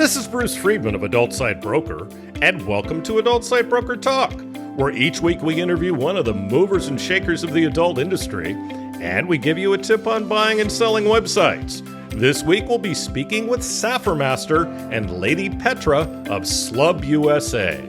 This is Bruce Friedman of Adult Site Broker, and welcome to Adult Site Broker Talk, where each week we interview one of the movers and shakers of the adult industry, and we give you a tip on buying and selling websites. This week we'll be speaking with Saffermaster and Lady Petra of Slubb, USA.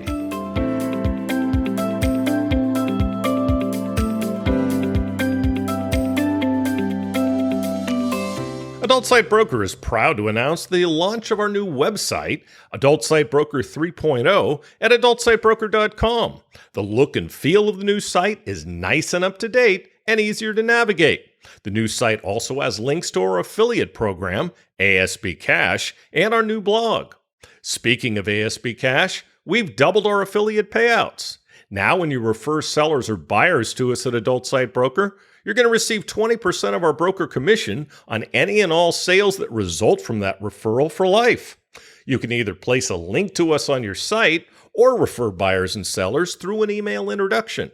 Adult Site Broker is proud to announce the launch of our new website, Adult Site Broker 3.0, at adultsitebroker.com. The look and feel of the new site is nice and up to date and easier to navigate. The new site also has links to our affiliate program, ASB Cash, and our new blog. Speaking of ASB Cash, we've doubled our affiliate payouts. Now when you refer sellers or buyers to us at Adult Site Broker, you're going to receive 20% of our broker commission on any and all sales that result from that referral for life. You can either place a link to us on your site or refer buyers and sellers through an email introduction.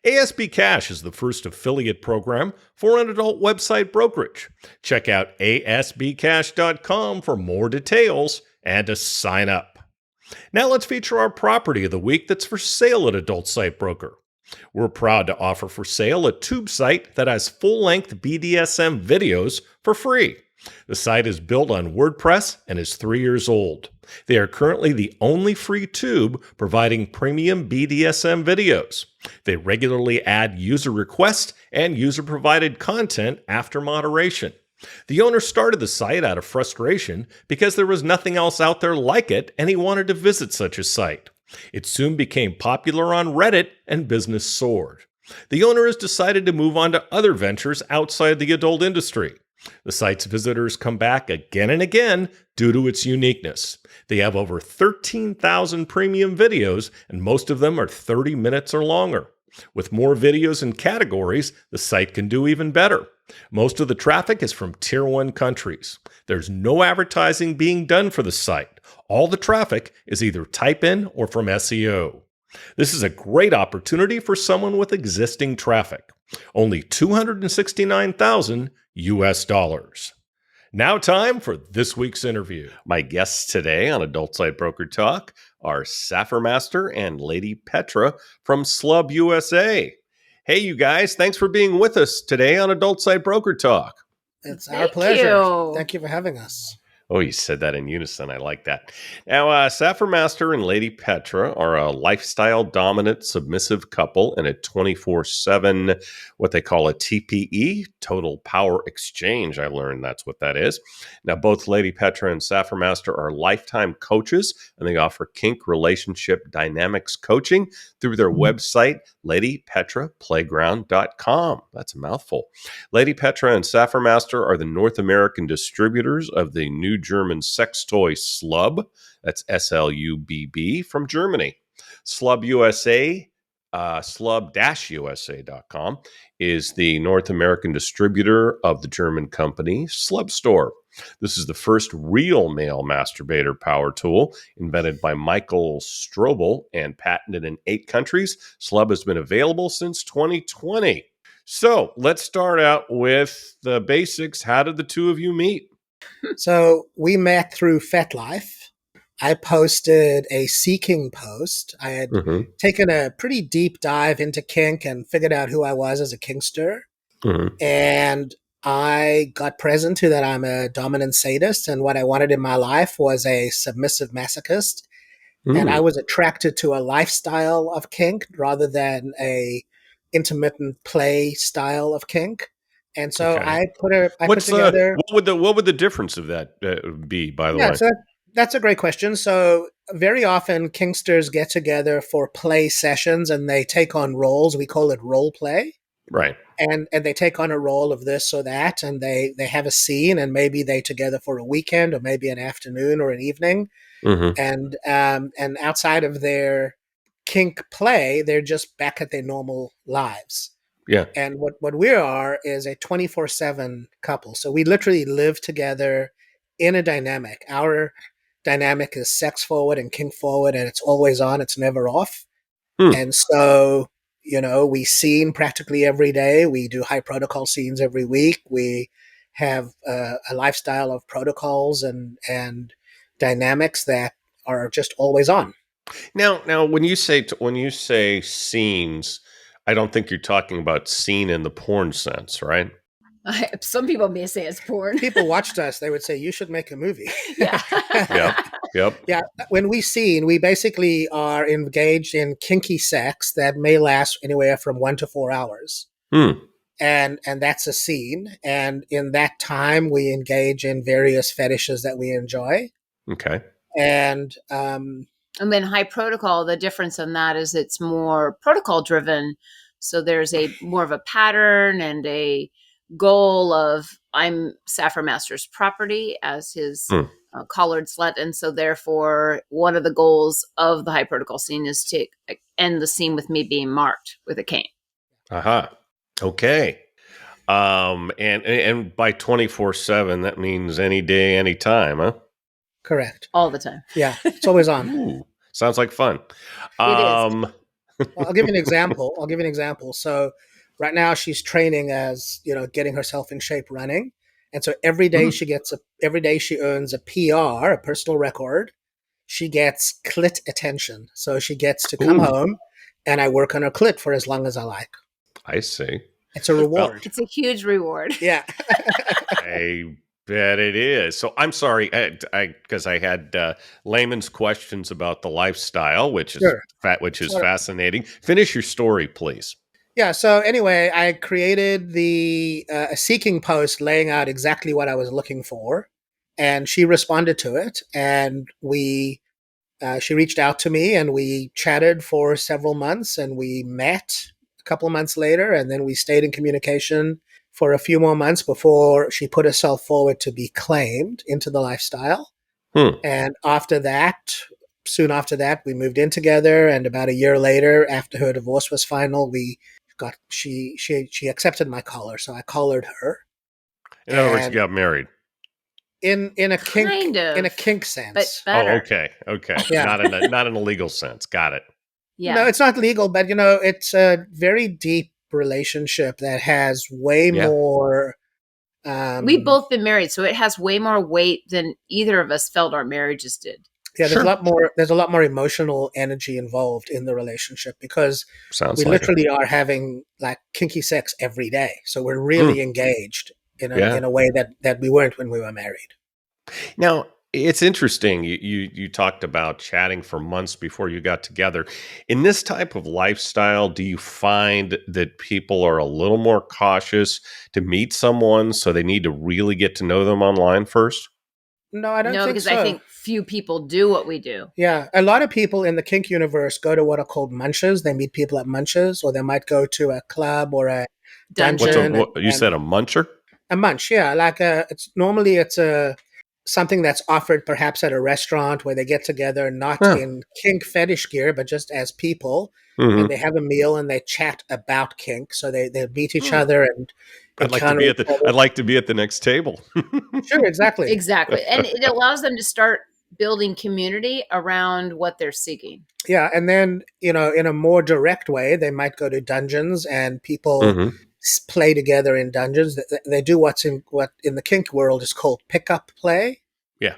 ASB Cash is the first affiliate program for an adult website brokerage. Check out asbcash.com for more details and to sign up. Now let's feature our property of the week that's for sale at Adult Site Broker. We're proud to offer for sale a tube site that has full-length BDSM videos for free. The site is built on WordPress and is 3 years old. They are currently the only free tube providing premium BDSM videos. They regularly add user requests and user-provided content after moderation. The owner started the site out of frustration because there was nothing else out there like it, and he wanted to visit such a site. It soon became popular on Reddit and business soared. The owner has decided to move on to other ventures outside the adult industry. The site's visitors come back again and again due to its uniqueness. They have over 13,000 premium videos, and most of them are 30 minutes or longer. With more videos and categories, the site can do even better. Most of the traffic is from Tier 1 countries. There's no advertising being done for the site. All the traffic is either type-in or from SEO. This is a great opportunity for someone with existing traffic. Only $269,000 US. Now time for this week's interview. My guests today on Adult Site Broker Talk are Saffermaster and Lady Petra from Slubb, USA. Hey, you guys, thanks for being with us today on Adult Site Broker Talk. It's our pleasure. Thank you for having us. Oh, you said that in unison. I like that. Now, Saffermaster and Lady Petra are a lifestyle-dominant, submissive couple in a 24/7, what they call a TPE, Total Power Exchange. I learned that's what that is. Now, both Lady Petra and Saffermaster are lifetime coaches, and they offer kink relationship dynamics coaching through their website, LadyPetraPlayground.com. That's a mouthful. Lady Petra and Saffermaster are the North American distributors of the new German sex toy Slubb. That's SLUBB from Germany. Slubb USA, Slubb-USA.com is the North American distributor of the German company Slubb Store. This is the first real male masturbator power tool invented by Michael Strobel and patented in 8 countries. Slubb has been available since 2020. So let's start out with the basics. How did the two of you meet? So we met through FetLife. I posted a Seeking post. I had taken a pretty deep dive into kink and figured out who I was as a kinkster. And I got present to that I'm a dominant sadist, and what I wanted in my life was a submissive masochist. And I was attracted to a lifestyle of kink rather than a intermittent play style of kink. And so I put together. What would the difference of that be? By the way, so that's a great question. So very often kinksters get together for play sessions, and they take on roles. We call it role play, right? And they take on a role of this or that, and they have a scene, and maybe they together for a weekend, or maybe an afternoon or an evening, and outside of their kink play, they're just back at their normal lives. Yeah. And what we are is a 24/7 couple. So we literally live together in a dynamic. Our dynamic is sex forward and kink forward, and it's always on. It's never off. And so, we scene practically every day. We do high protocol scenes every week. We have a lifestyle of protocols and dynamics that are just always on. Now, when you say scenes, I don't think you're talking about scene in the porn sense, right? Some people may say it's porn. People watched us, they would say, you should make a movie. Yeah. Yep. Yeah. When we scene, we basically are engaged in kinky sex that may last anywhere from 1 to 4 hours. And that's a scene. And in that time, we engage in various fetishes that we enjoy. Okay. And then high protocol, the difference in that is it's more protocol driven. So there's a more of a pattern and a goal of I'm Saffermaster's property as his collared slut. And so therefore, one of the goals of the high protocol scene is to end the scene with me being marked with a cane. Uh-huh. Okay. And by 24/7, that means any day, any time, huh? correct. All the time. Yeah. It's always on. Ooh, sounds like fun. It is. Well, I'll give you an example. So right now she's training as, getting herself in shape running. And so every day she earns a PR, a personal record. She gets clit attention. So she gets to come home and I work on her clit for as long as I like. I see. It's a reward. It's a huge reward. Yeah. I bet it is. So I'm sorry, because I had layman's questions about the lifestyle, which is fascinating. Finish your story, please. Yeah. So anyway, I created a seeking post laying out exactly what I was looking for, and she responded to it. And she reached out to me, and we chatted for several months, and we met a couple of months later, and then we stayed in communication for a few more months before she put herself forward to be claimed into the lifestyle. And soon after that, we moved in together. And about a year later, after her divorce was final, she accepted my collar. So I collared her. In other words, you got married. In a kink, kind of, in a kink sense. But better. Okay. Yeah. Not in a legal sense. Got it. Yeah. No, it's not legal, but it's a very deep relationship that has way more. We've both been married, so it has way more weight than either of us felt our marriages did. Yeah, there's a lot more emotional energy involved in the relationship because we literally are having like kinky sex every day. So we're really engaged in a way that we weren't when we were married. Now, it's interesting. You talked about chatting for months before you got together. In this type of lifestyle, do you find that people are a little more cautious to meet someone, so they need to really get to know them online first? No, I don't think so. No, because I think few people do what we do. Yeah, a lot of people in the kink universe go to what are called munches. They meet people at munches, or they might go to a club or a dungeon. You said a muncher? A munch, yeah. It's something that's offered perhaps at a restaurant where they get together, not in kink fetish gear, but just as people. And they have a meal and they chat about kink. So they meet each other and I'd like to be at the next table. Sure, exactly. Exactly. And it allows them to start building community around what they're seeking. Yeah. And then, in a more direct way, they might go to dungeons and people play together in dungeons. They do what in the kink world is called pickup play. Yeah.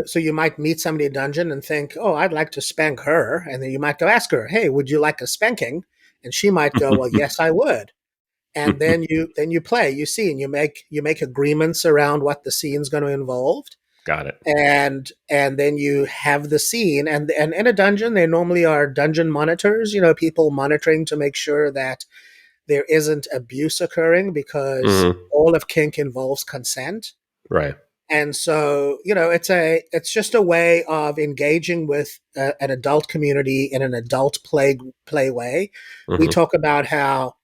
So you might meet somebody in a dungeon and think, oh, I'd like to spank her. And then you might go ask her, hey, would you like a spanking? And she might go, well, yes, I would. And then you play, you see, and you make agreements around what the scene's going to involve. Got it. And then you have the scene. And in a dungeon, there normally are dungeon monitors, people monitoring to make sure that there isn't abuse occurring because all of kink involves consent. Right. And so, it's just a way of engaging with an adult community in an adult play way. We talk about how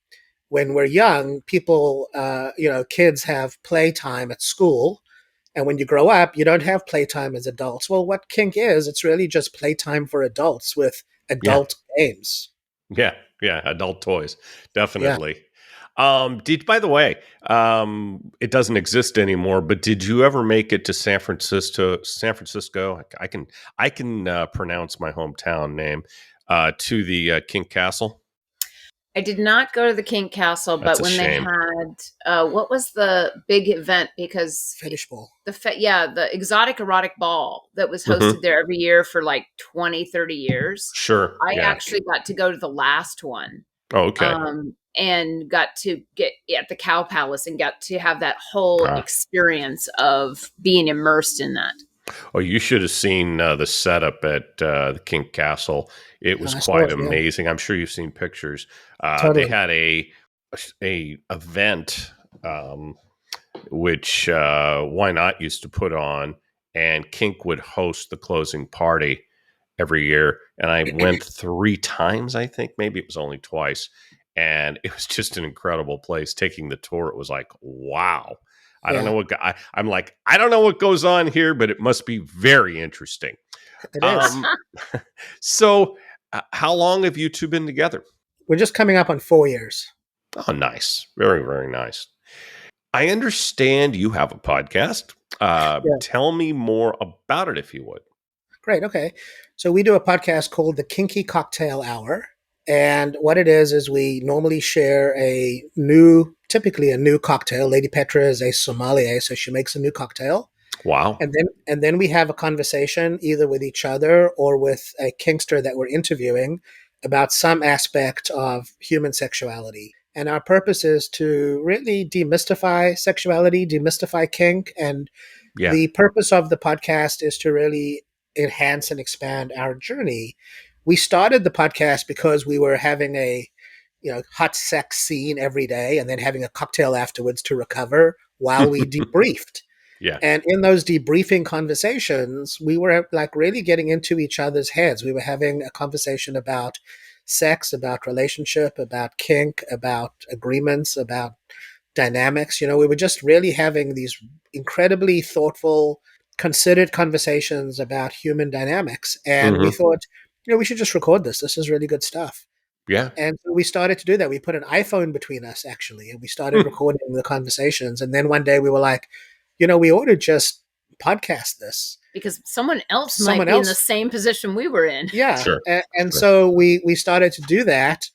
when we're young, people, kids have playtime at school. And when you grow up, you don't have playtime as adults. Well, what kink is, it's really just playtime for adults with adult games. Yeah. Adult toys. Definitely. By the way, it doesn't exist anymore, but did you ever make it to San Francisco? I can pronounce my hometown name, to the Kink Castle. I did not go to the Kink Castle, That's but a when they shame. had, what was the big event? Because Fetish ball. the exotic erotic ball that was Mhm. hosted there every year for like 20, 30 years. Sure. I Yeah. actually got to go to the last one. Oh, okay. And got to get at the Cow Palace and got to have that whole Ah. experience of being immersed in that. Oh, you should have seen the setup at the Kink Castle. It was I saw quite it, yeah, amazing. I'm sure you've seen pictures. They totally. had a event um, which Why Not used to put on, and Kink would host the closing party every year. And I went 3 times, I think. Maybe it was only twice. And it was just an incredible place. Taking the tour, it was like, wow. I don't Yeah, know I'm like, I don't know what goes on here, but it must be very interesting. it is. Um, so, how long have you two been together? We're just coming up on 4 years. Oh, nice. Very, very nice. I understand you have a podcast. Yeah, Tell me more about it, if you would. great. Okay. So we do a podcast called the Kinky Cocktail Hour. And what it is we normally share typically a new cocktail. Lady Petra is a sommelier, so she makes a new cocktail. Wow. And then we have a conversation either with each other or with a kinkster that we're interviewing about some aspect of human sexuality. And our purpose is to really demystify sexuality, demystify kink. And Yeah. the purpose of the podcast is to really enhance and expand our journey. We started the podcast because we were having a hot sex scene every day and then having a cocktail afterwards to recover while we debriefed. Yeah. And in those debriefing conversations, we were like really getting into each other's heads. We were having a conversation about sex, about relationship, about kink, about agreements, about dynamics. We were just really having these incredibly thoughtful, considered conversations about human dynamics. And we Hmm. thought, we should just record this. This is really good stuff. Yeah. And so we started to do that. We put an iPhone between us, actually, and we started recording the conversations. And then one day we were like, we ought to just podcast this. Because someone else might Someone be in the else, same position we were in. yeah. Sure. And Sure. so we started to do that.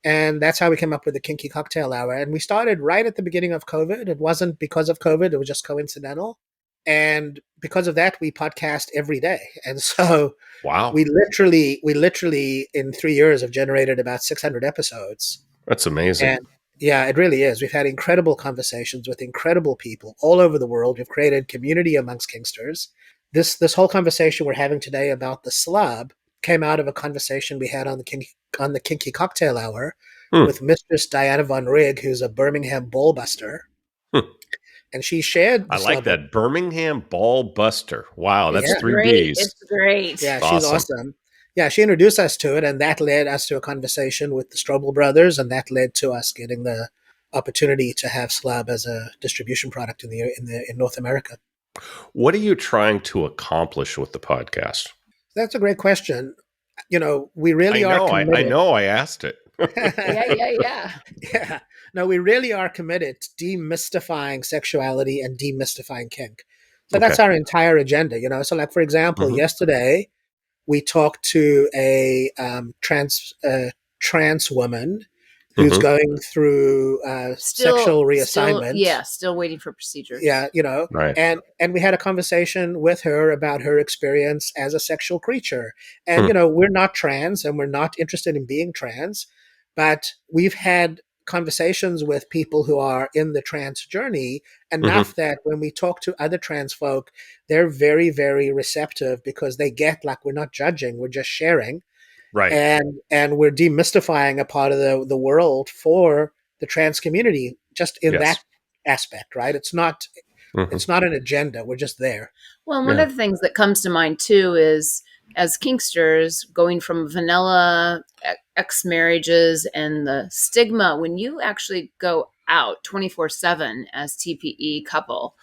And that's how we came up with the Kinky Cocktail Hour. And we started right at the beginning of COVID. It wasn't because of COVID, it was just coincidental. And because of that, we podcast every day. And so Wow. we literally in 3 years have generated about 600 episodes. That's amazing. And yeah, it really is. We've had incredible conversations with incredible people all over the world. We've created community amongst kinksters. This whole conversation we're having today about the Slubb came out of a conversation we had on the Kinky Cocktail Hour with Mistress Diana Von Rigg, who's a Birmingham ballbuster. And she shared the I like Slubb. that. Birmingham Ball Buster. Wow, that's Yeah. 3 Great. Bs. It's great. Yeah, she's awesome. Yeah, she introduced us to it, and that led us to a conversation with the Strobel brothers, and that led to us getting the opportunity to have Slubb as a distribution product in North America. What are you trying to accomplish with the podcast? That's a great question. We really are committed. I know I asked it. Yeah. Yeah. No, we really are committed to demystifying sexuality and demystifying kink. So that's our entire agenda. So like, for example, yesterday we talked to a trans woman who's going through sexual reassignment. Still waiting for procedures. Yeah, Right. and we had a conversation with her about her experience as a sexual creature. And we're not trans and we're not interested in being trans, but we've had conversations with people who are in the trans journey enough that when we talk to other trans folk, they're very, very receptive because they get like we're not judging, we're just sharing. Right. And we're demystifying a part of the world for the trans community just in that aspect, right? It's not an agenda. We're just there. Well, one of the things that comes to mind too is as kinksters going from vanilla ex-marriages and the stigma when you actually go out 24/7 as TPE couple,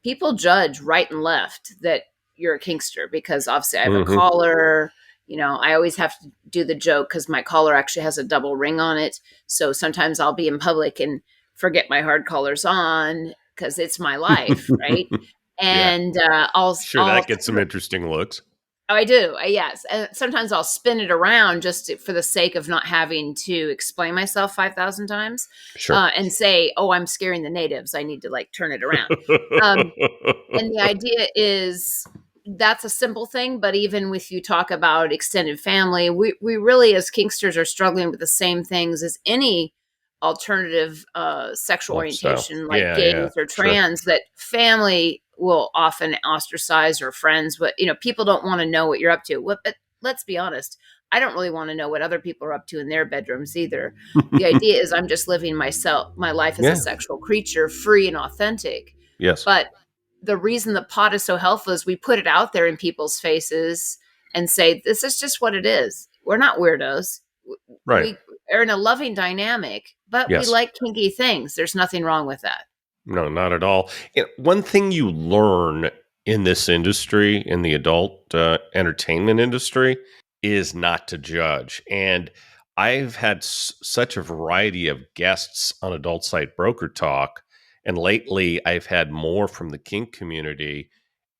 people judge right and left that you're a kinkster because obviously I have a collar. I always have to do the joke because my collar actually has a double ring on it. So sometimes I'll be in public and forget my hard collars on because it's my life, right? And that gets some interesting looks. Oh, I do. Yes. And sometimes I'll spin it around for the sake of not having to explain myself 5,000 times Sure. and say, oh, I'm scaring the natives. I need to like turn it around. Um, and the idea is that's a simple thing. But even with you talk about extended family, we really, as Kingsters, are struggling with the same things as any alternative sexual Lifestyle. orientation like Yeah, yeah, gays or sure. trans, that family will often ostracize, or friends, but people don't want to know what you're up to. But let's be honest, I don't really want to know what other people are up to in their bedrooms either. The idea is I'm just living my life as a Yeah. sexual creature, free and authentic. Yes. But the reason the pot is so helpful is we put it out there in people's faces and say, this is just what it is. We're not weirdos. Right. We are in a loving dynamic, but we Yes. like kinky things. There's nothing wrong with that. No, not at all. One thing you learn in this industry, in the adult entertainment industry, is not to judge. And I've had such a variety of guests on Adult Site Broker Talk. And lately, I've had more from the kink community.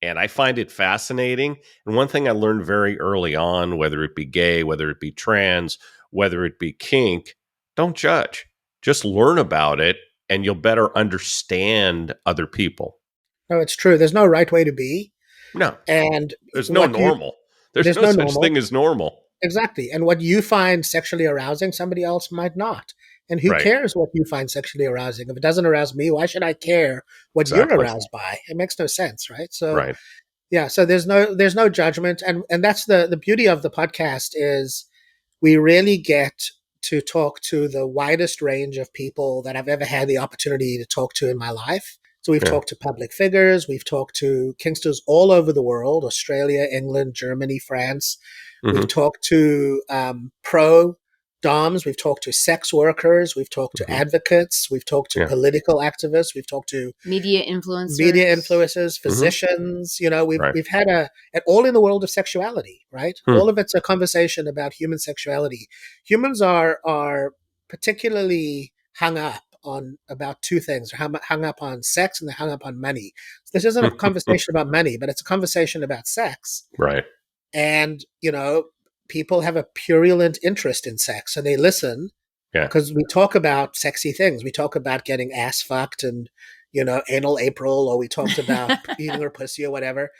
And I find it fascinating. And one thing I learned very early on, whether it be gay, whether it be trans, whether it be kink, don't judge. Just learn about it and you'll better understand other people. No, it's true. There's no right way to be. No, And there's no what you, normal. There's there's no no such normal. thing as normal. Exactly. And what you find sexually arousing, somebody else might not. And who Right. cares what you find sexually arousing? If it doesn't arouse me, why should I care what you're Exactly. aroused by? It makes no sense, right? So Right. yeah, so there's no judgment. And that's the beauty of the podcast is we really get to talk to the widest range of people that I've ever had the opportunity to talk to in my life. So we've Yeah. talked to public figures, we've talked to Kingsters all over the world, Australia, England, Germany, France. We've talked to pro DOMs, we've talked to sex workers, we've talked to advocates, we've talked to Yeah. political activists, we've talked to Media influencers, physicians. Right. We've had and all in the world of sexuality, right? All of it's a conversation about human sexuality. Humans are particularly hung up on about two things: hung up on sex and they're hung up on money. So this isn't a conversation about money, but it's a conversation about sex. Right. And people have a purulent interest in sex, so they listen. Yeah. Because we talk about sexy things. We talk about getting ass fucked and, anal April, or we talked about eating her pussy or whatever.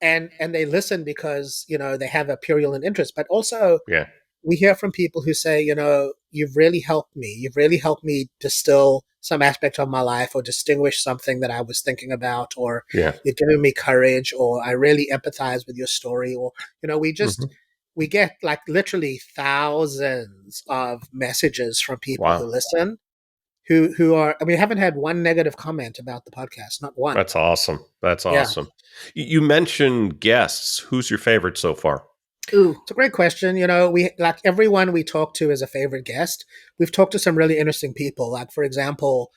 And they listen because, they have a purulent interest. But also, Yeah. we hear from people who say, you've really helped me. You've really helped me distill some aspect of my life or distinguish something that I was thinking about, or Yeah. you've given me courage, or I really empathize with your story. Or, we get like literally thousands of messages from people Wow. who listen, who are, we haven't had one negative comment about the podcast, not one. That's awesome. That's Yeah. awesome. You mentioned guests. Who's your favorite so far? Ooh, It's a great question. We like everyone we talk to is a favorite guest. We've talked to some really interesting people. Like, for example,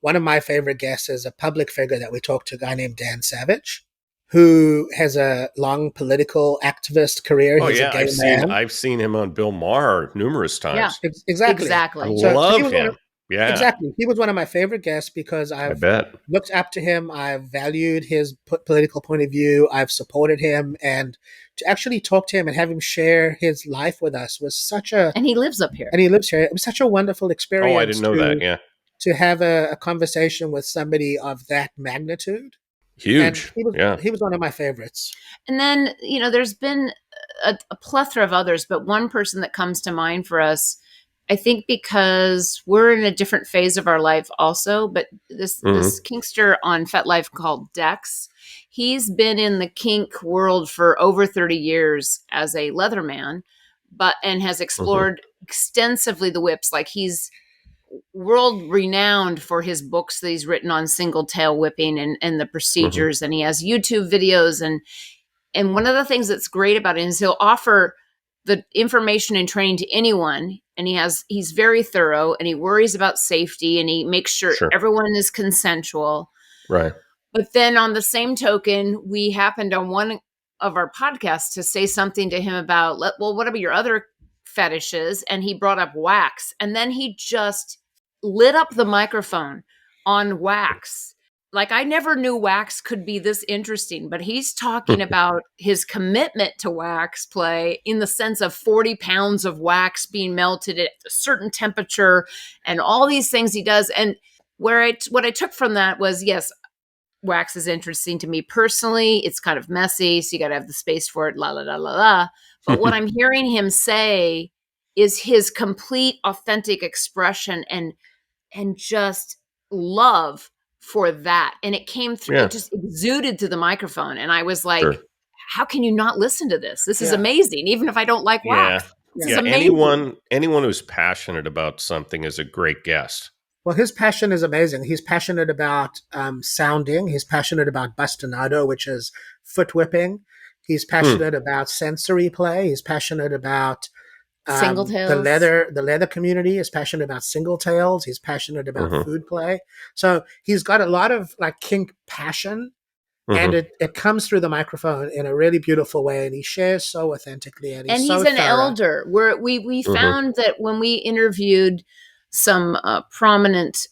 one of my favorite guests is a public figure that we talked to, a guy named Dan Savage, who has a long political activist career. Oh He's yeah, a gay man. I've seen him on Bill Maher numerous times. Exactly. I So love he was him. Yeah. Exactly. He was one of my favorite guests because I I've bet. looked up to him. I've valued his political point of view. I've supported him. And to actually talk to him and have him share his life with us was and he lives up here. and he lives here. It was such a wonderful experience. Oh, I didn't know that. Yeah. To have a conversation with somebody of that magnitude. Huge. And he was one of my favorites. And then, there's been a plethora of others, but one person that comes to mind for us, I think because we're in a different phase of our life also, but this kinkster on FetLife called Dex, he's been in the kink world for over 30 years as a Leatherman, and has explored extensively the whips. Like, he's world renowned for his books that he's written on single tail whipping and the procedures. And he has YouTube videos. And one of the things that's great about it is he'll offer the information and training to anyone. And he's very thorough, and he worries about safety, and he makes sure everyone is consensual. Right. But then on the same token, we happened on one of our podcasts to say something to him about, what are your other fetishes? And he brought up wax. And then he just lit up the microphone on wax. like, I never knew wax could be this interesting, but he's talking about his commitment to wax play in the sense of 40 pounds of wax being melted at a certain temperature and all these things he does. And what I took from that was, yes, wax is interesting to me personally. It's kind of messy, so you got to have the space for it, la, la, la, la, la. But what I'm hearing him say is his complete authentic expression and just love for that. And it came through, it just exuded to the microphone. And I was like, Sure. how can you not listen to this? This is amazing. Even if I don't like wax. This is amazing. Anyone who's passionate about something is a great guest. Well, his passion is amazing. He's passionate about sounding. He's passionate about bastonado, which is foot whipping. He's passionate about sensory play. He's passionate about single tails. The leather community is passionate about single tails. He's passionate about food play. So he's got a lot of like kink passion, and it comes through the microphone in a really beautiful way. And he shares so authentically, and he's an thorough. elder. We found that when we interviewed some prominent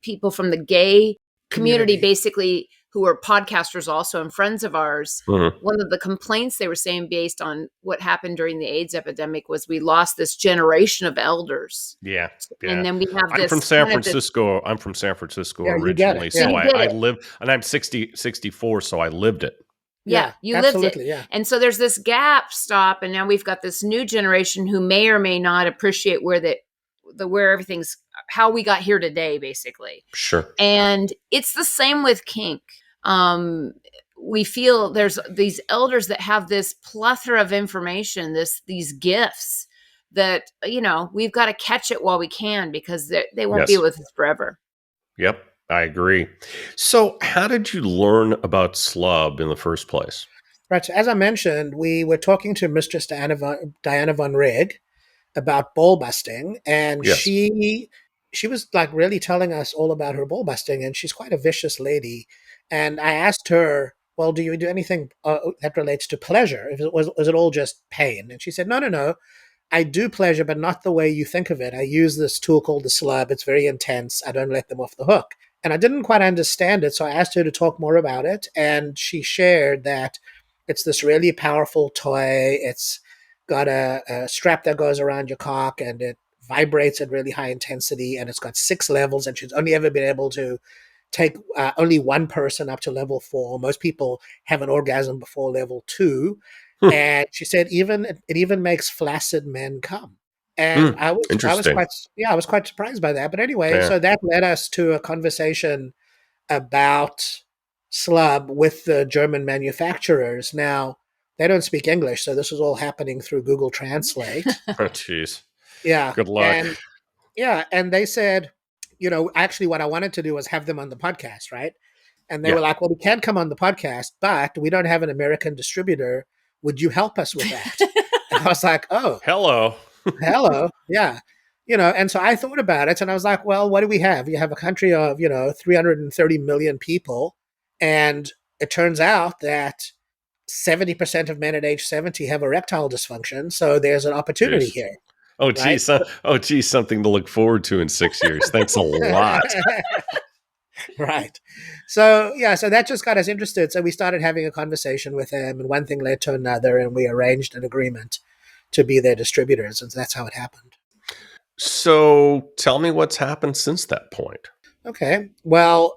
people from the gay community, basically, who are podcasters also and friends of ours, one of the complaints they were saying based on what happened during the AIDS epidemic was we lost this generation of elders. Yeah. And then we have this. I'm from San Francisco. I'm from San Francisco originally. So I lived, and I'm 64, so I lived it. Yeah, you lived it. Yeah. And so there's this gap stop, and now we've got this new generation who may or may not appreciate where everything's, how we got here today, basically. Sure. And it's the same with kink. We feel there's these elders that have this plethora of information, these gifts that, we've got to catch it while we can, because they won't be with us forever. Yep, I agree. So how did you learn about Slubb in the first place? Right. So as I mentioned, we were talking to Mistress Diana von Rigg about ball busting, and she was like really telling us all about her ball busting, and she's quite a vicious lady. And I asked her, well, do you do anything that relates to pleasure? Was it all just pain? And she said, no. I do pleasure, but not the way you think of it. I use this tool called the Slubb. It's very intense. I don't let them off the hook. And I didn't quite understand it, so I asked her to talk more about it. And she shared that it's this really powerful toy. It's got a strap that goes around your cock, and it vibrates at really high intensity. And it's got 6 levels, and she's only ever been able to take only one person up to level 4. Most people have an orgasm before level 2. And she said it even makes flaccid men come. And I was quite surprised by that. But anyway, so that led us to a conversation about Slubb with the German manufacturers. Now, they don't speak English, so this was all happening through Google Translate. Oh, jeez. Yeah. Good luck. And they said, actually what I wanted to do was have them on the podcast, right? And they were like, well, we can't come on the podcast, but we don't have an American distributor. Would you help us with that? And I was like, oh. Hello. Yeah. And so I thought about it, and I was like, well, what do we have? You have a country of, 330 million people. And it turns out that 70% of men at age 70 have erectile dysfunction. So there's an opportunity here. Oh, geez. Right? Something to look forward to in 6 years. Thanks a lot. Right. So that just got us interested. So we started having a conversation with them, and one thing led to another, and we arranged an agreement to be their distributors. And that's how it happened. So tell me what's happened since that point. Okay. Well,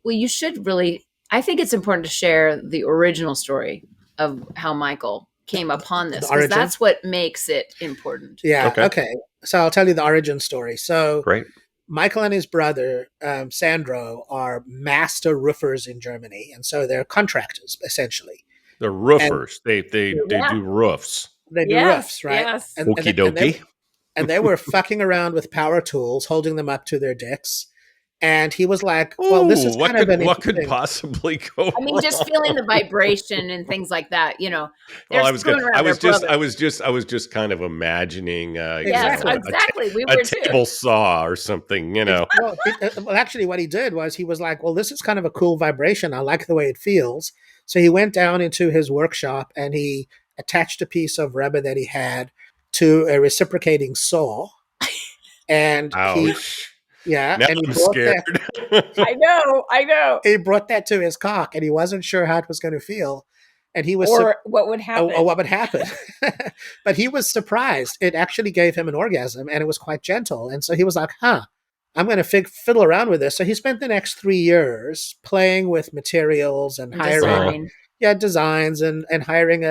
you should really, I think it's important to share the original story of how Michael came upon this, because that's what makes it important. Yeah. Okay. So I'll tell you the origin story. So great. Michael and his brother, Sandro, are master roofers in Germany. And so they're contractors, essentially. They're roofers. They do roofs. They do roofs, right? Yes. Okie dokie. And they were fucking around with power tools, holding them up to their dicks. And he was like, well, this is kind of an what could possibly go I mean, just feeling the vibration and things like that, Well, I was just kind of imagining exactly. a table saw or something, Well, actually what he did was he was like, well, this is kind of a cool vibration. I like the way it feels. So he went down into his workshop and he attached a piece of rubber that he had to a reciprocating saw. And Yeah, Now and he I'm brought scared. that. I know. He brought that to his cock, and he wasn't sure how it was going to feel, and he was Or what would happen. or what would happen. But he was surprised. It actually gave him an orgasm, and it was quite gentle. And so he was like, "Huh, I'm going to fiddle around with this." So he spent the next 3 years playing with materials and And hiring, design. designs and hiring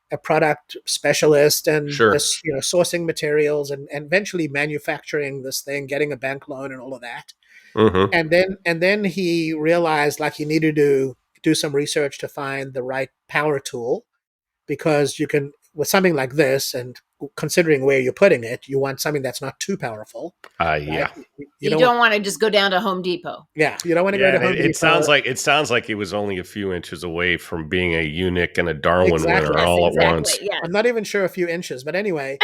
a product specialist and Sure. this, sourcing materials and eventually manufacturing this thing, getting a bank loan and all of that. Mm-hmm. And then he realized like he needed to do some research to find the right power tool, because you can, with something like this, and considering where you're putting it, you want something that's not too powerful, right? Yeah. You don't want to just go down to Home Depot. Yeah, you don't want to go Yeah, to Home Depot. it sounds like he was only a few inches away from being a eunuch and a Darwin Exactly. winner Yes, all exactly. at once. Yes. I'm not even sure a few inches, but anyway.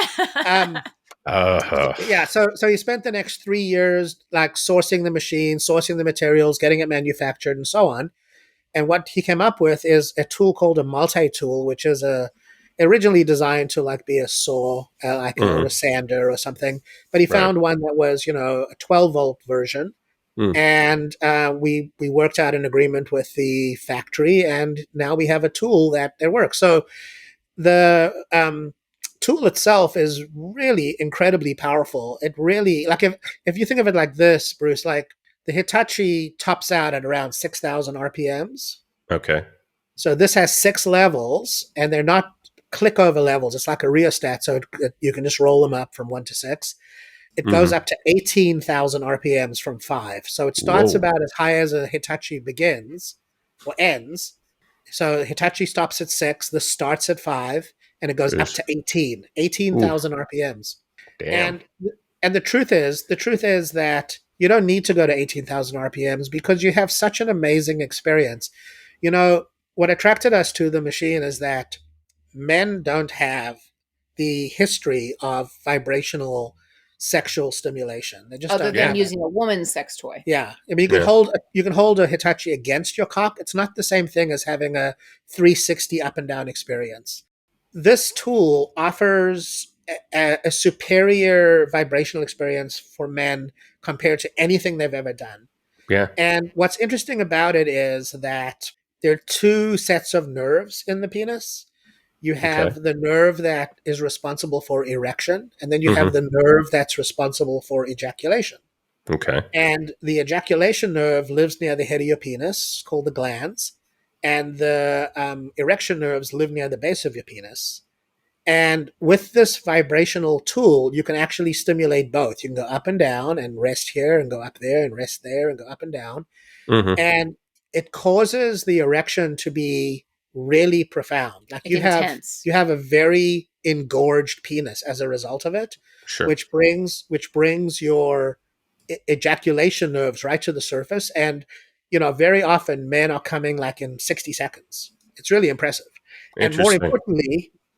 Uh, Yeah, so he spent the next 3 years like sourcing the machine, sourcing the materials, getting it manufactured, and so on. And what he came up with is a tool called a multi-tool, which is originally designed to like be a saw, or a sander or something. But he found one that was, a 12-volt version. And we worked out an agreement with the factory, and now we have a tool that works. So the tool itself is really incredibly powerful. It really, like, if you think of it like this, Bruce, like the Hitachi tops out at around 6,000 RPMs. okay. So this has 6 levels, and they're not click over levels. It's like a rheostat, so you can just roll them up from 1 to 6. It goes up to 18,000 RPMs from 5. So it starts about as high as a Hitachi begins or ends. So Hitachi stops at 6, this starts at 5, and it goes up to 18,000 RPMs. Damn. And the truth is that you don't need to go to 18,000 RPMs because you have such an amazing experience. What attracted us to the machine is that men don't have the history of vibrational sexual stimulation. They just Other don't than have it. using a woman's sex toy. Yeah, I mean, you can hold a Hitachi against your cock. It's not the same thing as having a 360 up and down experience. This tool offers a superior vibrational experience for men compared to anything they've ever done. Yeah. And what's interesting about it is that there are 2 sets of nerves in the penis. You have the nerve that is responsible for erection, and then you have the nerve that's responsible for ejaculation. Okay. And the ejaculation nerve lives near the head of your penis, called the glans, and the erection nerves live near the base of your penis. And with this vibrational tool, you can actually stimulate both. You can go up and down and rest here and go up there and rest there and go up and down. And it causes the erection to be really profound. Like you have a very engorged penis as a result of it, Sure. which brings your ejaculation nerves right to the surface. And very often men are coming like in 60 seconds. It's really impressive. And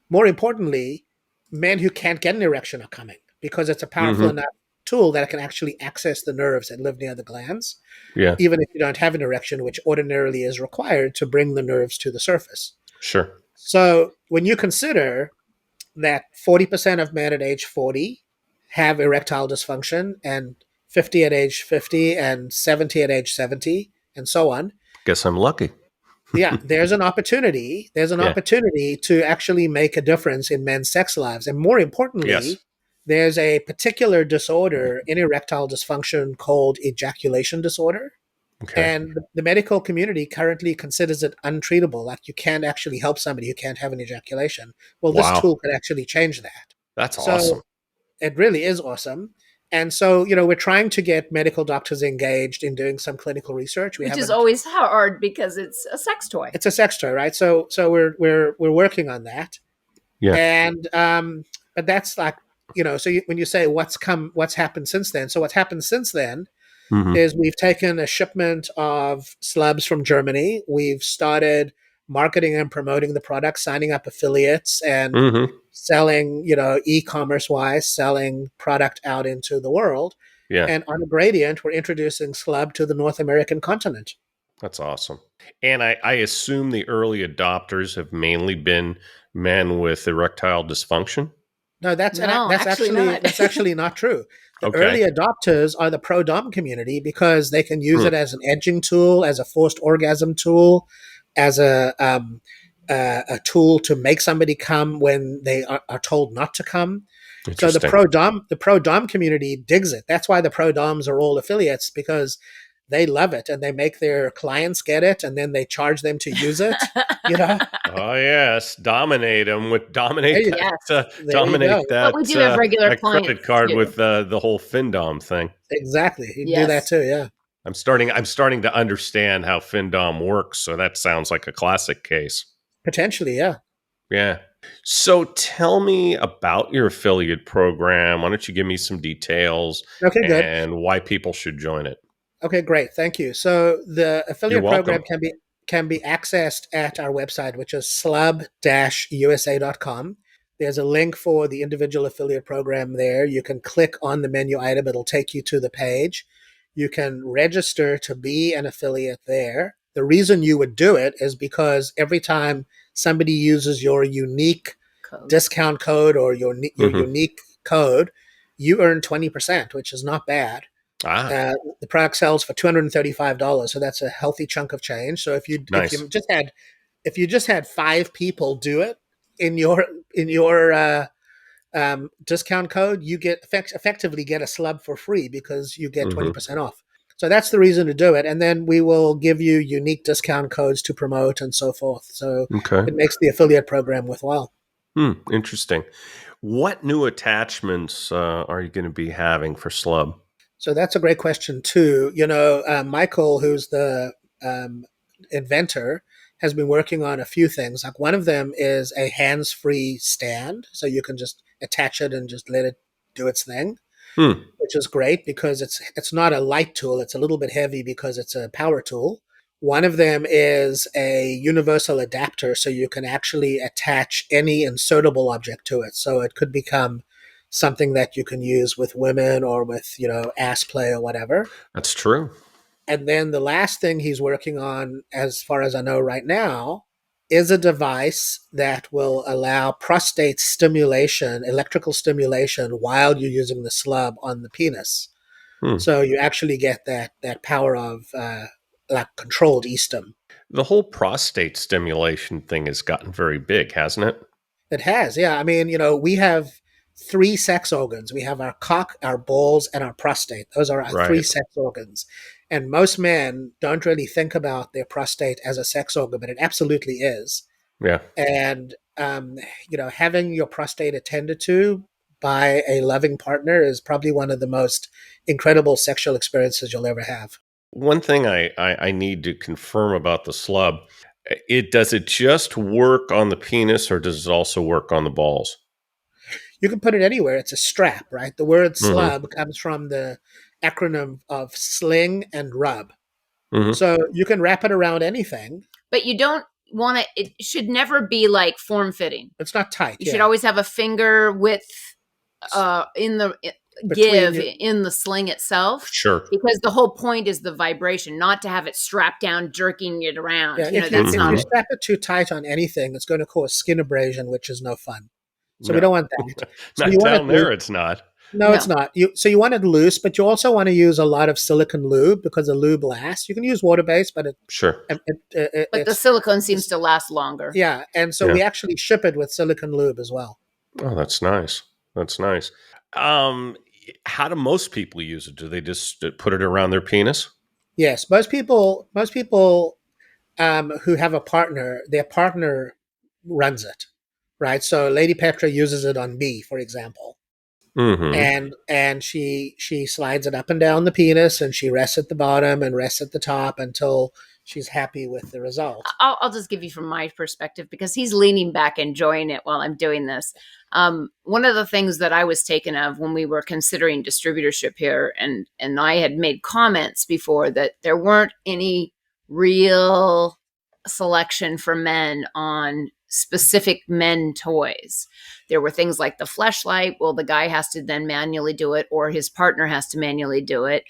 more importantly, men who can't get an erection are coming because it's a powerful enough tool that it can actually access the nerves that live near the glands. Yeah. Even if you don't have an erection, which ordinarily is required to bring the nerves to the surface. Sure. So when you consider that 40% of men at age 40 have erectile dysfunction, and 50 at age 50, and 70 at age 70, and so on. Guess I'm lucky. Yeah, there's an opportunity. There's an opportunity to actually make a difference in men's sex lives. And more importantly, there's a particular disorder in erectile dysfunction called ejaculation disorder. Okay. And the medical community currently considers it untreatable. Like you can't actually help somebody who can't have an ejaculation. Well, this tool could actually change that. That's awesome. It really is awesome. And so, we're trying to get medical doctors engaged in doing some clinical research. Which is always hard because it's a sex toy. It's a sex toy, right? So we're working on that. Yeah. And but that's like, when you say what's happened since then. So what's happened since then is we've taken a shipment of Slubbs from Germany. We've started marketing and promoting the product, signing up affiliates and selling, e-commerce wise, selling product out into the world. Yeah. And on a gradient, we're introducing Slubb to the North American continent. That's awesome. And I assume the early adopters have mainly been men with erectile dysfunction. No, that's actually not true. The Okay. early adopters are the pro-dom community because they can use it as an edging tool, as a forced orgasm tool, as a tool to make somebody come when they are told not to come. So Interesting. the pro-dom community digs it. That's why the pro-doms are all affiliates, because they love it and they make their clients get it and then they charge them to use it. You know, Oh yes, dominate them with dominate There that Yes. you go. But we do have regular that clients credit card too. with the whole FinDom thing. Exactly. You can do that Yes. too. Yeah. I'm starting to understand how FinDom works. So that sounds like a classic case. Potentially. Yeah. Yeah. So tell me about your affiliate program. Why don't you give me some details Okay, good. and why people should join it? Okay, great. Thank you. So the You're affiliate program welcome. can be accessed at our website, which is slubb-usa.com. There's a link for the individual affiliate program there. You can click on the menu item, it'll take you to the page. You can register to be an affiliate there. The reason you would do it is because every time somebody uses your unique Code. discount code or your Mhm. unique code, you earn 20%, which is not bad. The product sells for $235, so that's a healthy chunk of change. So if Nice. you just had 5 people do it in your discount code, you get effectively get a slub for free because you get 20% off. So that's the reason to do it, and then we will give you unique discount codes to promote and so forth. So Okay. it makes the affiliate program worthwhile. Interesting. What new attachments are you going to be having for Slubb? So that's a great question too. Michael, who's the inventor, has been working on a few things. Like one of them is a hands-free stand, so you can just attach it and just let it do its thing, which is great because it's not a light tool. It's a little bit heavy because it's a power tool. One of them is a universal adapter, so you can actually attach any insertable object to it. So it could become something that you can use with women or with, ass play or whatever. That's true. And then the last thing he's working on, as far as I know right now, is a device that will allow prostate stimulation, electrical stimulation, while you're using the slub on the penis. So you actually get that power of like controlled e-stim. The whole prostate stimulation thing has gotten very big, hasn't it? It has, yeah. I mean, we have 3 sex organs. We have our cock, our balls, and our prostate. Those are our 3 Right. sex organs. And most men don't really think about their prostate as a sex organ, but it absolutely is. Yeah. And, having your prostate attended to by a loving partner is probably one of the most incredible sexual experiences you'll ever have. One thing I need to confirm about the slub, does it just work on the penis or does it also work on the balls? You can put it anywhere. It's a strap, right? The word Mm-hmm. slub comes from the acronym of sling and rub. Mm-hmm. So you can wrap it around anything. But you don't want to, it should never be like form fitting. It's not tight. You should always have a finger width in the in the sling itself. Sure. Because the whole point is the vibration, not to have it strapped down, jerking it around. Yeah, if you strap it too tight on anything, it's going to cause skin abrasion, which is no fun. So we don't want that. So not down there, it's not. No, it's not. So you want it loose, but you also want to use a lot of silicone lube because the lube lasts. You can use water-based, but but the silicone seems to last longer. Yeah, and so we actually ship it with silicone lube as well. Oh, that's nice. That's nice. How do most people use it? Do they just put it around their penis? Yes, most people who have a partner, their partner runs it, right? So Lady Petra uses it on me, for example. Mm-hmm. And she slides it up and down the penis, and she rests at the bottom and rests at the top until she's happy with the result. I'll just give you from my perspective because he's leaning back enjoying it while I'm doing this. One of the things that I was taken of when we were considering distributorship here, and I had made comments before that there weren't any real selection for men on specific men toys. There were things like the fleshlight. Well, the guy has to then manually do it, or his partner has to manually do it.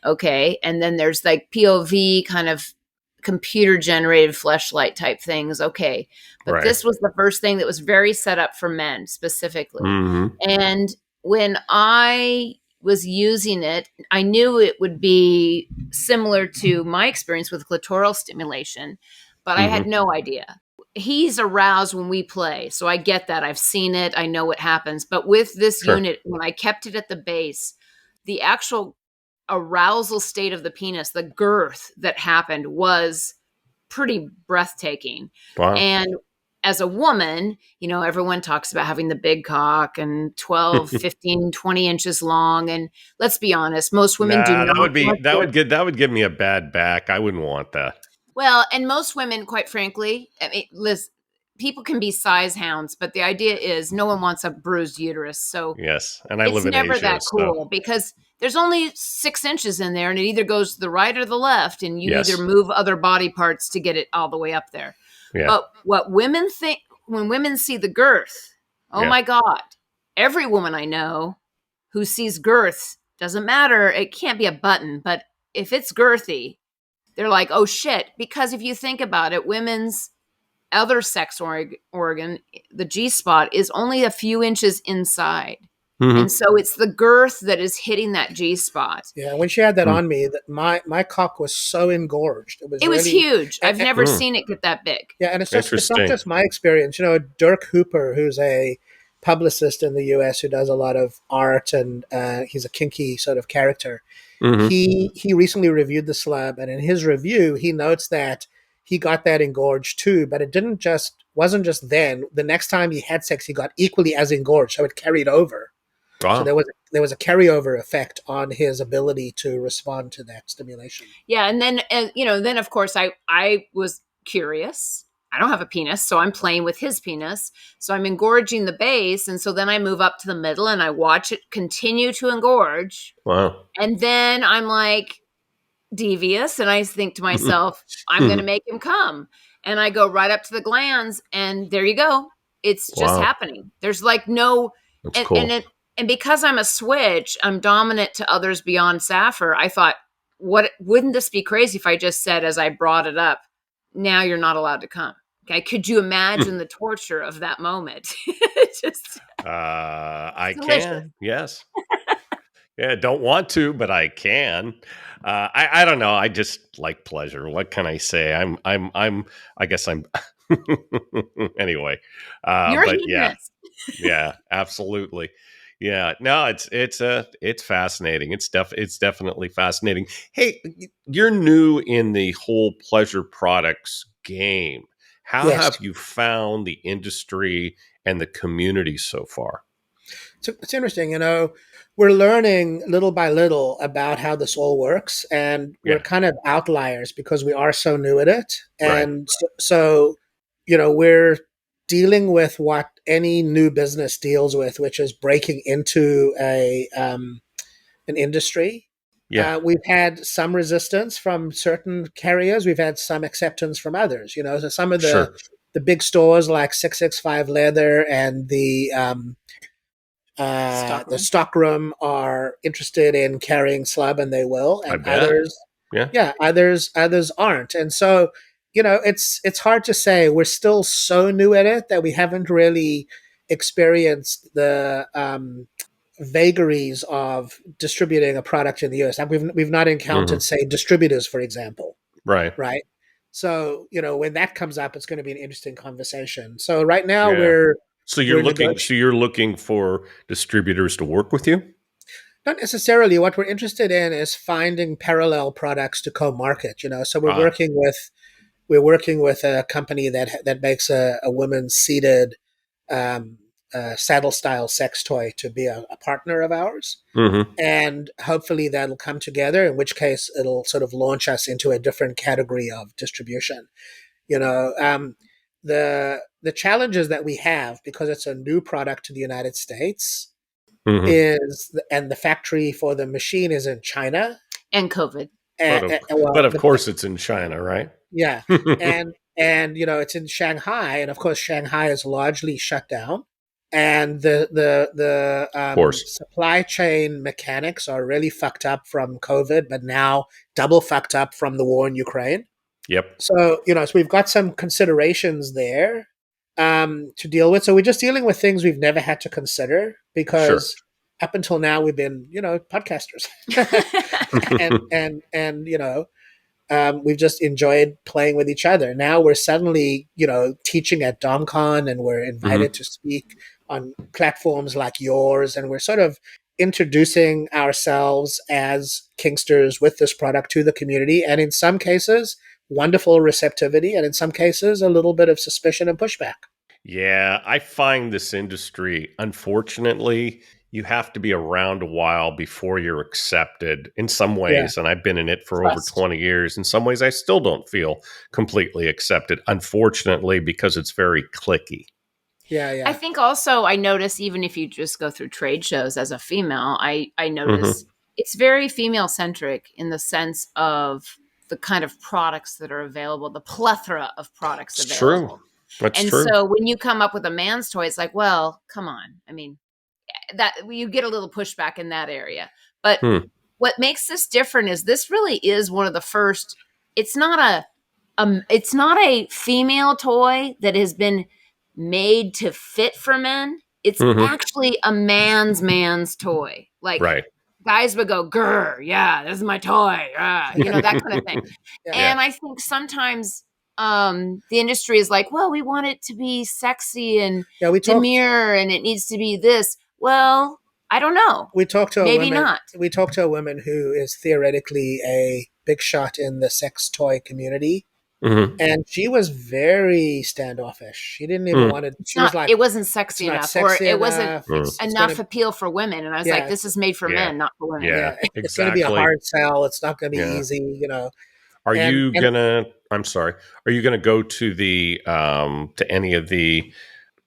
Okay. And then there's like POV kind of computer generated fleshlight type things. Okay. But this was the first thing that was very set up for men specifically. Mm-hmm. And when I was using it. I knew it would be similar to my experience with clitoral stimulation, but I had no idea. He's aroused when we play, so I get that. I've seen it. I know what happens. But with this Sure. unit, when I kept it at the base, the actual arousal state of the penis, the girth that happened was pretty breathtaking. Wow. And as a woman, everyone talks about having the big cock and 12, 15, 20 inches long. And let's be honest, most women do Nah, not want that would give me a bad back. I wouldn't want that. Well, and most women, quite frankly, I mean, listen, people can be size hounds, but the idea is no one wants a bruised uterus. So Yes, and I it's live in never Asia, that cool because there's only 6 inches in there and it either goes to the right or the left, and you Yes. either move other body parts to get it all the way up there. Yeah. But what women think when women see the girth, oh Yeah. my God, every woman I know who sees girth, doesn't matter, it can't be a button, but if it's girthy, they're like, oh shit. Because if you think about it, women's other sex organ, the G spot, is only a few inches inside. And so it's the girth that is hitting that G spot. Yeah, when she had that on me, my cock was so engorged. It was really huge. I've never seen it get that big. Yeah, and it's not just my experience. Dirk Hooper, who's a publicist in the US who does a lot of art, and he's a kinky sort of character. He recently reviewed the Slubb, and in his review, he notes that he got that engorged too, but it wasn't just then. The next time he had sex, he got equally as engorged, so it carried over. Wow. So there was a carryover effect on his ability to respond to that stimulation. Yeah, and then of course I was curious. I don't have a penis, so I'm playing with his penis. So I'm engorging the base, and so then I move up to the middle and I watch it continue to engorge. Wow. And then I'm like devious, and I think to myself, I'm going to make him come. And I go right up to the glands, and there you go. It's just happening. There's like no, That's cool. And because I'm a switch, I'm dominant to others beyond Saffir. I thought, wouldn't this be crazy if I just said, as I brought it up, now you're not allowed to come? Okay, could you imagine the torture of that moment? I delicious. can, yes. Yeah, don't want to, but I can. I don't know. I just like pleasure. What can I say? I guess I'm. Anyway, You're but a hedonist. yeah, absolutely. Yeah, no, it's fascinating. It's definitely fascinating. Hey, you're new in the whole pleasure products game. How Yes. have you found the industry and the community so far? So it's interesting, we're learning little by little about how this all works, and we're kind of outliers because we are so new at it. And so, we're dealing with what any new business deals with, which is breaking into an industry. Yeah. We've had some resistance from certain carriers. We've had some acceptance from others. So some of the big stores like 665 Leather and the Stockroom are interested in carrying Slubb, and they will, and others aren't. And so, it's hard to say. We're still so new at it that we haven't really experienced the vagaries of distributing a product in the US. Like we've not encountered, say, distributors, for example. Right. So, when that comes up, it's going to be an interesting conversation. So right now we're you're looking for distributors to work with you? Not necessarily. What we're interested in is finding parallel products to co-market. So we're working with a company that makes a women's seated saddle style sex toy to be a partner of ours, and hopefully that'll come together. In which case, it'll sort of launch us into a different category of distribution. The challenges that we have, because it's a new product to the United States, and the factory for the machine is in China, and COVID. But of course, it's in China, right? Yeah, and it's in Shanghai, and of course, Shanghai is largely shut down, and the supply chain mechanics are really fucked up from COVID, but now double fucked up from the war in Ukraine. Yep. So so we've got some considerations there to deal with. So we're just dealing with things we've never had to consider because up until now we've been, podcasters, and we've just enjoyed playing with each other. Now we're suddenly, teaching at DomCon, and we're invited to speak on platforms like yours, and we're sort of introducing ourselves as Kingsters with this product to the community. And in some cases, wonderful receptivity, and in some cases, a little bit of suspicion and pushback. Yeah, I find this industry, unfortunately, you have to be around a while before you're accepted in some Yeah. ways. And I've been in it for over Trust. 20 years. In some ways, I still don't feel completely accepted, unfortunately, because it's very cliquey. Yeah. I think also I notice, even if you just go through trade shows as a female, I notice it's very female centric in the sense of the kind of products that are available, the plethora of products It's true. available. That's And true. so when you come up with a man's toy, it's like, well, come on. I mean, that you get a little pushback in that area. But what makes this different is this really is one of the first. It's not a female toy that has been made to fit for men. It's actually a man's toy. Like, Right. guys would go, grr, yeah, this is my toy. That kind of thing. Yeah. And I think sometimes the industry is like, well, we want it to be sexy and demure, and it needs to be this. Well, I don't know. We talked to Maybe not. We talked to a woman who is theoretically a big shot in the sex toy community. And she was very standoffish. She didn't even want to. She was like, it wasn't sexy enough, or it wasn't enough appeal for women. And I was like, this is made for men, not for women. Yeah, exactly. It's going to be a hard sell. It's not going to be easy, Are you gonna go to the to any of the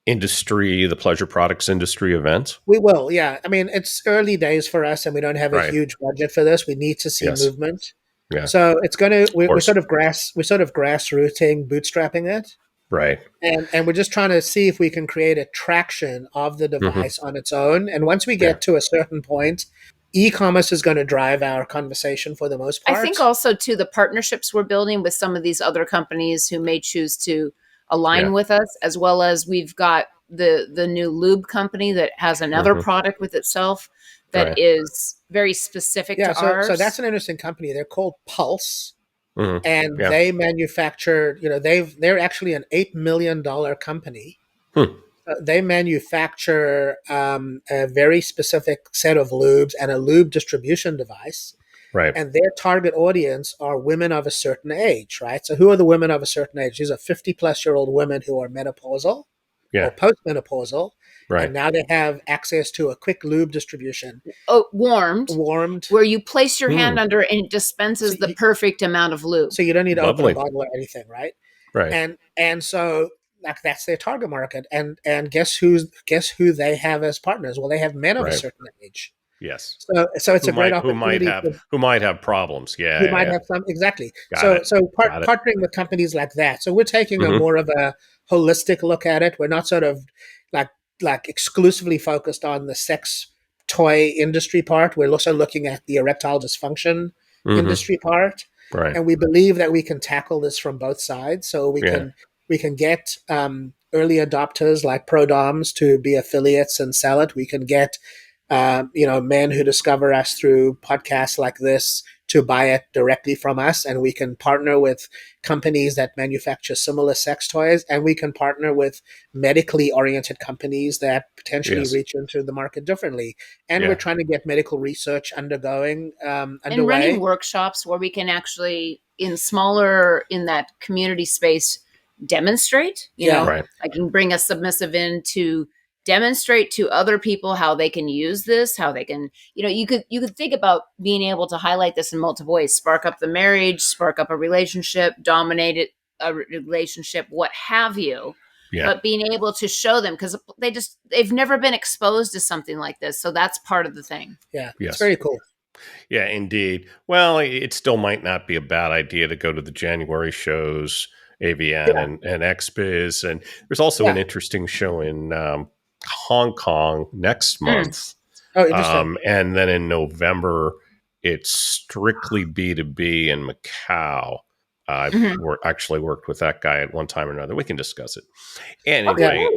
the pleasure products industry events? We will, yeah. I mean, it's early days for us, and we don't have a huge budget for this. We need to see movement. Yeah. So it's we're sort of grassrooting, bootstrapping it. Right. And we're just trying to see if we can create a traction of the device on its own. And once we get to a certain point, e-commerce is going to drive our conversation for the most part. I think also too, the partnerships we're building with some of these other companies who may choose to align with us, as well as we've got the new lube company that has another product with itself that is very specific to ours. So that's an interesting company. They're called Pulse. And they manufacture, they're actually an $8 million company. They manufacture a very specific set of lubes and a lube distribution device. Right. And their target audience are women of a certain age, right? So who are the women of a certain age? These are 50-plus-year-old women who are menopausal or postmenopausal. Right. And now they have access to a quick lube distribution. Warmed. Where you place your hand under and it dispenses the perfect amount of lube. So you don't need to open a bottle or anything, right? Right. And so that's their target market. And guess who they have as partners? Well, they have men of a certain age. Yes. So it's a great opportunity. Who might have problems. Yeah. Who might have some. Exactly. Partnering with companies like that. So we're taking a more of a holistic look at it. We're not sort of like exclusively focused on the sex toy industry part. We're also looking at the erectile dysfunction industry part. Right. And we believe that we can tackle this from both sides. So we can get early adopters like ProDoms to be affiliates and sell it. We can get men who discover us through podcasts like this to buy it directly from us, and we can partner with companies that manufacture similar sex toys, and we can partner with medically oriented companies that potentially reach into the market differently. And we're trying to get medical research underway. And running workshops where we can actually, in that community space, demonstrate. I can bring a submissive in to demonstrate to other people how they can use this, how they can, you could think about being able to highlight this in multiple ways, spark up the marriage, spark up a relationship, dominate a relationship, what have you. Yeah. But being able to show them, because they've never been exposed to something like this. So that's part of the thing. Yeah. Yes. It's very cool. Yeah, indeed. Well, it still might not be a bad idea to go to the January shows, AVN and XBiz. And there's also an interesting show in Hong Kong next month. Oh, interesting. And then in November, it's strictly B2B in Macau. I've actually worked with that guy at one time or another. We can discuss it. Anyway,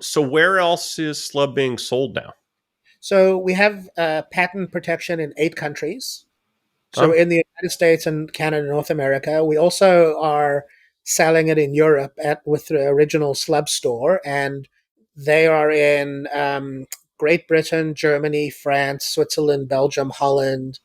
so where else is Slubb being sold now? So we have patent protection in 8 countries. So Oh, in the United States and Canada, North America, we also are selling it in Europe with the original Slubb store, and they are in Great Britain, Germany, France, Switzerland, Belgium, Holland,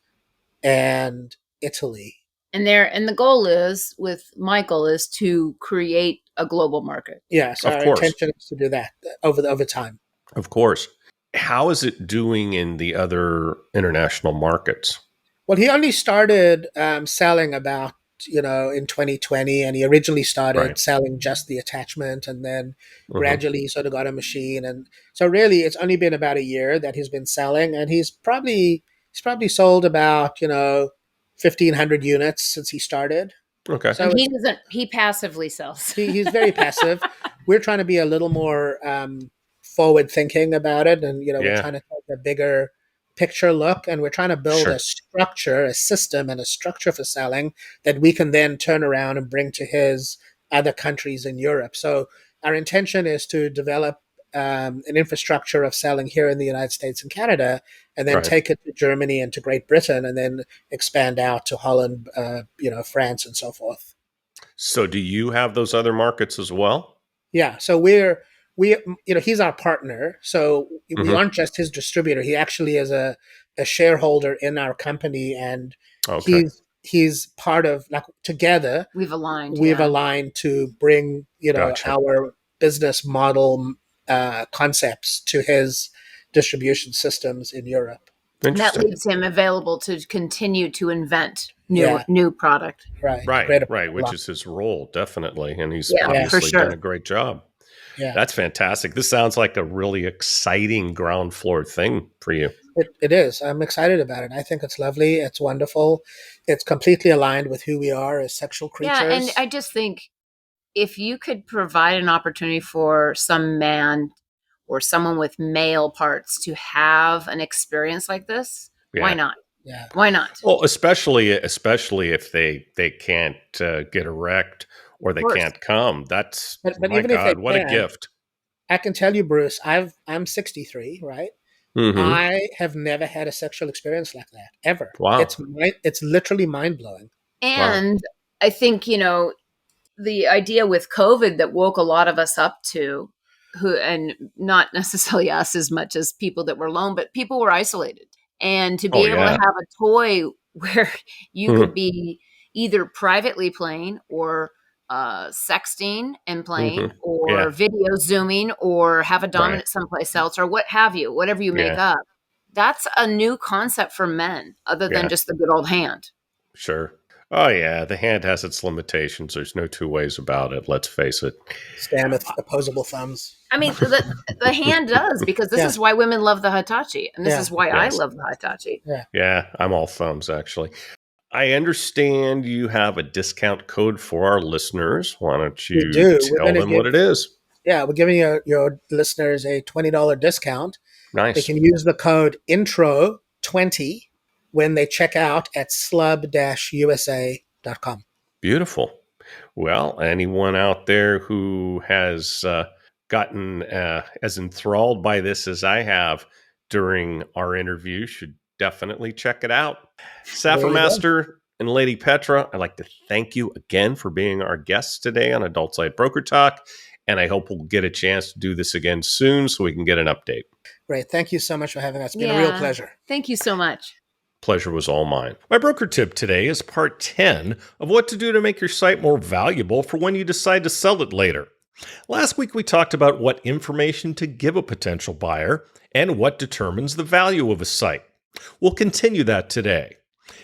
and Italy. And the goal is with Michael is to create a global market. Yes, of our course. intention is to do that over time. Of course. How is it doing in the other international markets? Well, he only started selling about in 2020, and he originally Right. started selling just the attachment, and then Hmm. gradually he sort of got a machine, and so really it's only been about a year that he's been selling, and he's probably sold about 1,500 units since he started. Okay. So And it's he passively sells. he's very passive. We're trying to be a little more forward thinking about it, and we're Yeah. trying to take a bigger picture look, and we're trying to build a Sure. structure, a system, and a structure for selling that we can then turn around and bring to his other countries in Europe. So our intention is to develop an infrastructure of selling here in the United States and Canada, and then Right. take it to Germany and to Great Britain, and then expand out to Holland, France, and so forth. So do you have those other markets as well? Yeah, so we he's our partner, so we Hmm. aren't just his distributor. He actually is a shareholder in our company, and Okay. he's part of, like, together We've aligned, we've yeah. aligned to bring Gotcha. our business model concepts to his distribution systems in Europe. And that Interesting. leaves him available to continue to invent Yeah, new product. right. Right. Great. Right. Which is his role, definitely. And he's Yeah, Yeah, for obviously done sure. a great job. yeah. That's fantastic. This sounds like a really exciting ground floor thing for you. It is. I'm excited about it. I think it's lovely. It's wonderful. It's completely aligned with who we are as sexual Yeah, and creatures. I just think if you could provide an opportunity for some man or someone with male parts to have an experience like this, why Yeah. not? Yeah. Why not? Well, especially if they can't get erect or Of they course. can't come. That's But my even if they God, what a can, gift. I can tell you, Bruce, I'm 63, right? Hmm. I have never had a sexual experience like that ever. Wow. It's literally mind blowing. Wow. And I think, the idea with COVID that woke a lot of us up to who, and not necessarily us as much as people that were alone, but people were isolated. And to be Oh able to yeah. have a toy where you could Hmm. be either privately playing or sexting and Hmm. playing or Yeah. video zooming or have a Right. dominant someplace else or what have you, whatever you make Yeah. up. That's a new concept for men other than Yeah. just the good old hand. Sure. Oh yeah. The hand has its limitations. There's no two ways about it. Let's face it. Stand with opposable thumbs. I mean, the hand does, because this Yeah. is why women love the Hitachi, and this Yeah. is why I Yes. love the Hitachi. Yeah. Yeah. I'm all thumbs actually. I understand you have a discount code for our listeners. Why don't We you do. We're tell going to them what it is? we're giving your listeners a $20 discount. They Nice. can use the code intro20 when they check out at slub-usa.com. Beautiful. Well, anyone out there who has gotten as enthralled by this as I have during our interview should definitely check it out. There you go. Saffermaster and Lady Petra, I'd like to thank you again for being our guests today on Adult Site Broker Talk. And I hope we'll get a chance to do this again soon so we can get an update. Great. Thank you so much for having us. It's been a real Yeah. pleasure. Thank you so much. Pleasure was all mine. My broker tip today is part 10 of what to do to make your site more valuable for when you decide to sell it later. Last week, we talked about what information to give a potential buyer and what determines the value of a site. We'll continue that today.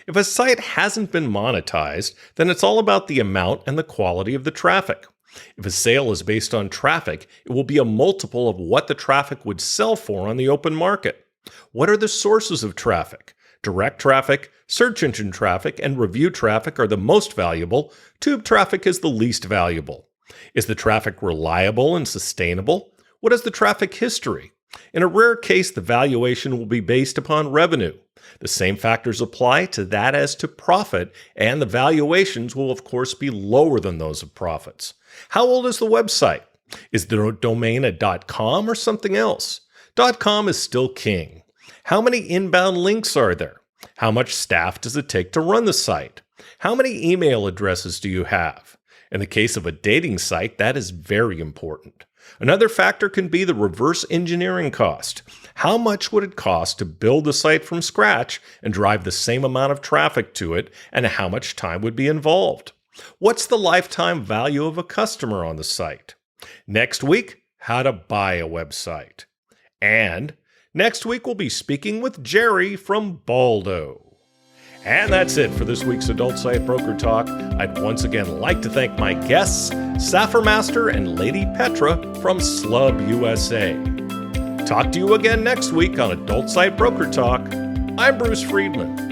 If a site hasn't been monetized, then it's all about the amount and the quality of the traffic. If a sale is based on traffic, it will be a multiple of what the traffic would sell for on the open market. What are the sources of traffic? Direct traffic, search engine traffic, and review traffic are the most valuable. Tube traffic is the least valuable. Is the traffic reliable and sustainable? What is the traffic history? In a rare case, the valuation will be based upon revenue. The same factors apply to that as to profit, and the valuations will, of course, be lower than those of profits. How old is the website? Is the domain a .com or something else? .com is still king. How many inbound links are there? How much staff does it take to run the site? How many email addresses do you have? In the case of a dating site, that is very important. Another factor can be the reverse engineering cost. How much would it cost to build a site from scratch and drive the same amount of traffic to it, and how much time would be involved? What's the lifetime value of a customer on the site? Next week, how to buy a website. And next week, we'll be speaking with Jerry from Baldo. And that's it for this week's Adult Site Broker Talk. I'd once again like to thank my guests, Saffermaster and Lady Petra from Slubb, USA. Talk to you again next week on Adult Site Broker Talk. I'm Bruce Friedman.